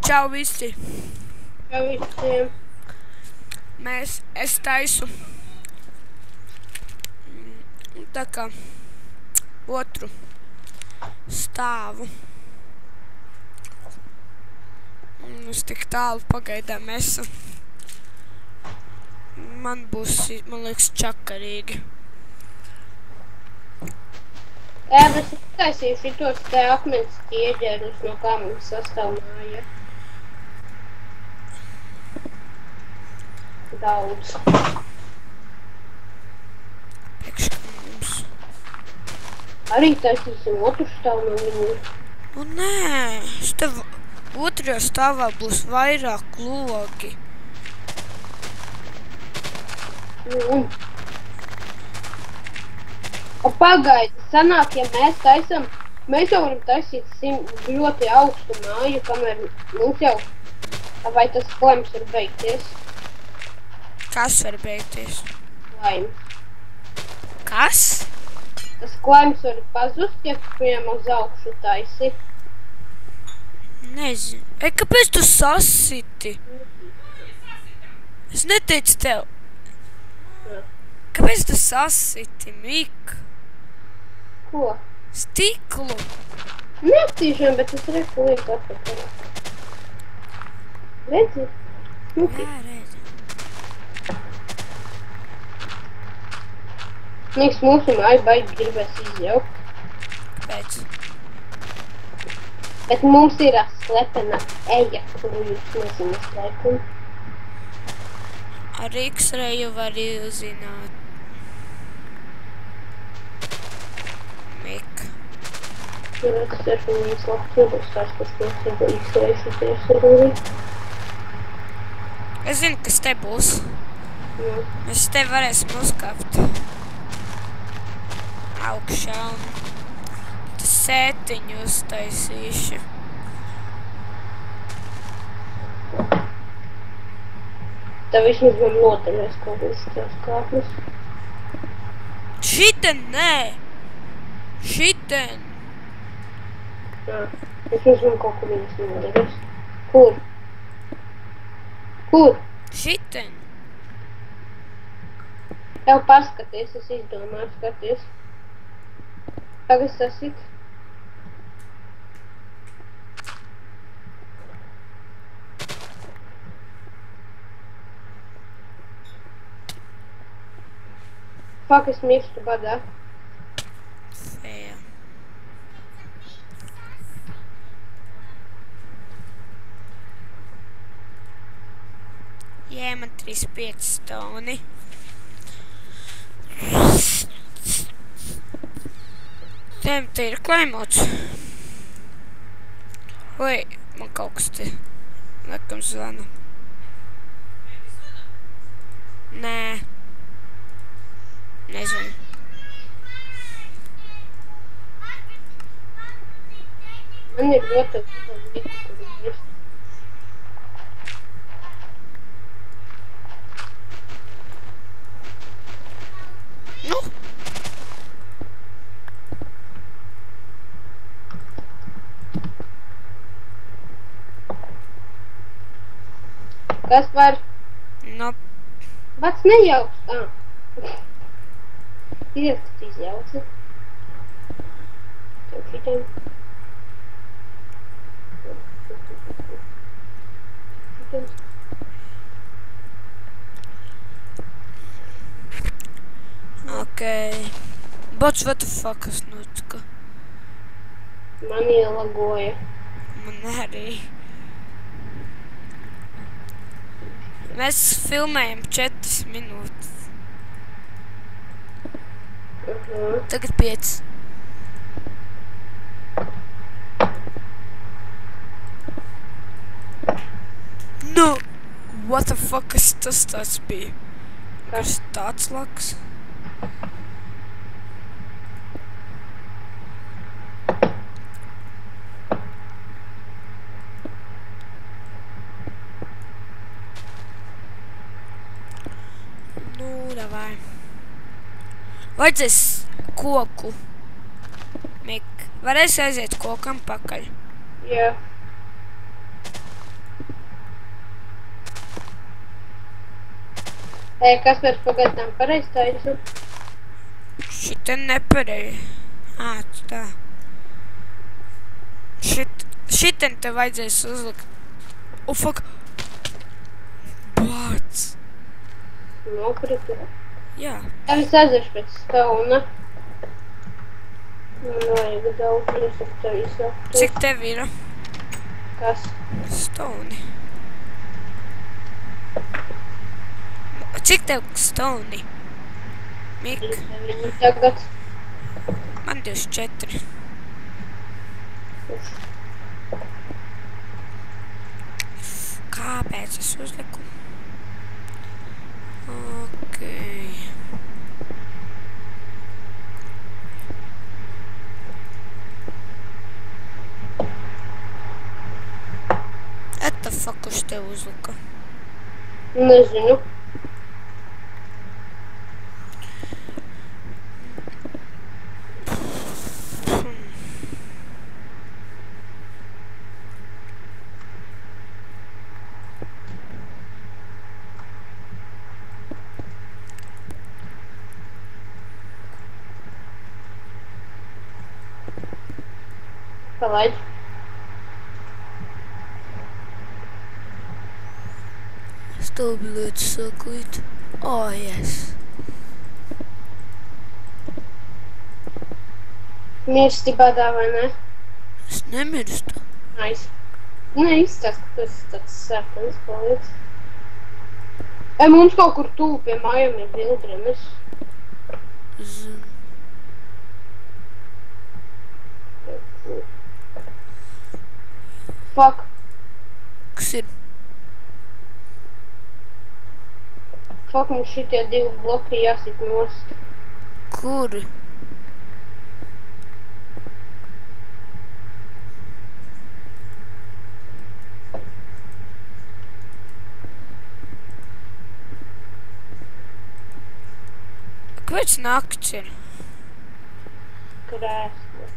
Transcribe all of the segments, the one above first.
Čau visi! Čau visiem! Es taisu tā kā otru stāvu. Uz tik tālu pagaidām esam. Man būs, man liekas, čakarīgi. Es uztaisīju šitos te akmens ķieģerus, no kā mums sastāv māja. Daudz. Priekš mums. Arī taisīsim otru stāvu no viņu. Nu nē, tev otrajā stāvā būs vairāk logi. Pagaidi, sanāk, ja mēs taisam, mēs jau varam taisīt ļoti augstu māju, kamēr mums jau, vai tas klems var beigties? Kas var beigties? Klems. Kas? Tas klems var pazust, ja tu piemēram uz augšu taisi. Nezinu. Kāpēc tu sasiti? Es neteicu tev. Kāpēc tu sasiti, Mika? Ko? Stiklu. Netīšām, bet es reku lieku atpakaļ. Redzi? Jā, redzi. Niks mūsu māju baigi gribēs izjaukt. Kāpēc? Bet mums ir slepena eja, kuru jūs nezināt laikam. Ar X-reju var izzināt. Mika. Ir atceršanīs labs nebūs tās, kas mums ir X-reju šities sarunī. Es zinu, kas te būs. Mēs te varēsim uzkāpt augšā un sētiņu uztaisīšu. Tā vismaz man noderēs kaut kādas tās kāpnes. Šiten nē! Šiten! Jā, vismaz man kaut kur viņas noderēs. Kur? Kur? Šiten! Tev paskaties, es izdomāju, skaties. Tagad sasit. Fak, es mirstu badā. Fēja. Jā, man 35 stoni. Tiem te ir klaimots. Vai, man kaut kas te laikam zvana. Nē. Nezinu. Man ir ļoti vieta, kur ir mirst. Nu? Kas var? Nu, Bats nejauks. Ir, kas izjauca. Tev šitiem. Šitiem. okei. Bots, what the fuck, kas notika? Man ielagoja. Man arī. Mēs filmējam 4 minūtes. Tagad 5. Nu, what the fuck, kas tas tāds bija? Kas tāds laks? Nu, davai. Vajadzēs koku. Mik, varēs aiziet kokam pakaļ? Jā. Kas pēc pagaidām pareizi taisu? Šita nepareizi. Tā. Šiten te vajadzēs uzlikt. Fuck. Bāc. Nokrita. Jā. Tā es aiziešu pēc stauna. Man vajag daudz, nesaku tev izsakt. Cik tev ir? Kas? Stoni. Cik tev stoni? Mik? Viņi tagad. Man 24. Kāpēc es uzliku? Okei. What the fuck uz tev uzlika? Nezinu. Palaid. Stabiliet sakot. Oh, yes. Mirsti badā, vai ne? Es nemirstu. Nice. Neizstāst, ka tu esi tāds sarkans paliec. Mums kaut kur tūp pie mājām ir Vildrenes. Zinu. Fuck. Kas ir? Fuck, mums šitie divi bloki jāsit nost. Kuri? Kāpēc nakts ir? Krēsla.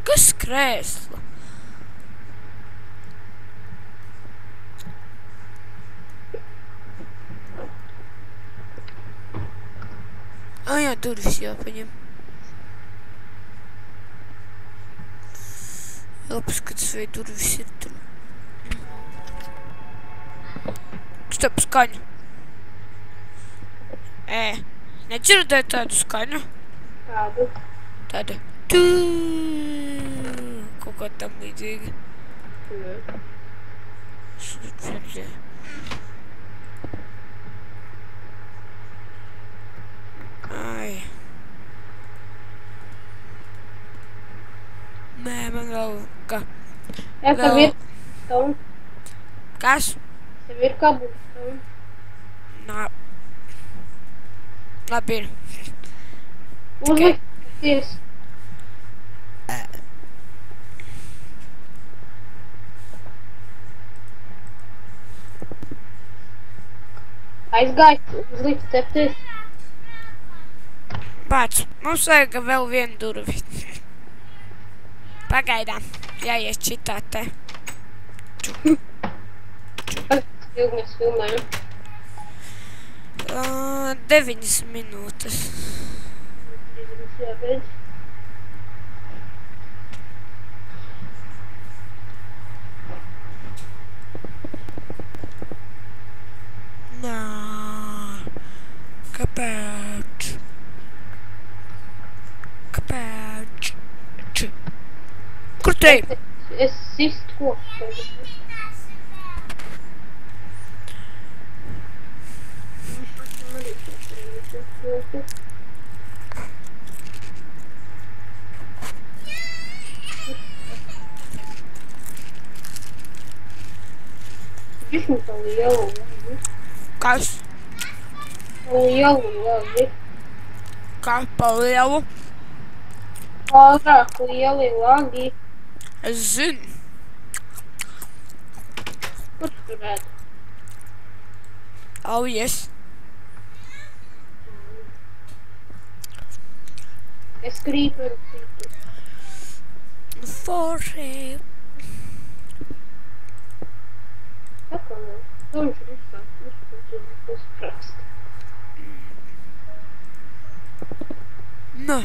Kas krēsla? Jā, durvis jāpaņem. Jāpaskatās, vai durvis ir tur. Stop, skaņu. Nedzirdēju tādu skaņu? Kādu? Tāda. Kaut kā tam līdzīgi. Nē. Sūdzi. Ai. Nē, man vēl ka... Tev ir stone? Kas? Tev ir cobblestone? Nā. Labi ir. Uzlikties. Aizgāj, uzlikt cepties. Pats, mums vajag vēl vienu durvi. Pagaidām, jāies šitā te. Ilgi mēs filmējam. 9 minūtes. Jābeidz. Nā. Kāpēc? Kāpēc? Kur te? Es sist koku. Viņš mums tā lielu labi. Kas? Lielu labi. Kā pa lielu? Pārāk lieli lagi. Es zinu. Kur tu redz? Oh, yes. Es krīperu krītu. Forši. Atkal nav. To viņš ir uzsākt. Nē.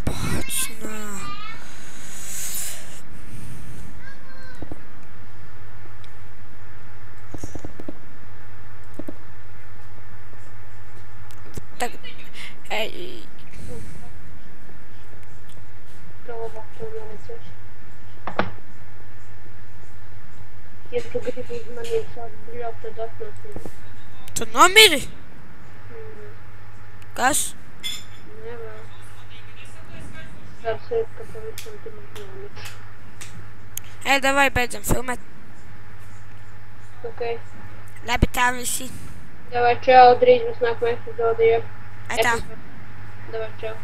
Pats, nē. Tagad... Ej... Labāk to neredzēšu. Ja tu gribi uz maniem sākt bļaut, tad atnāc. Tu nomiri? Kas? Nevēl. Tas ir, ka pavisam tu nomiri. Ej, davai, beidzam filmēt. Ok. Labi, tā visi. Davai, čau, drīz mēs nākamajā epizodē. Atā. Davai, čau.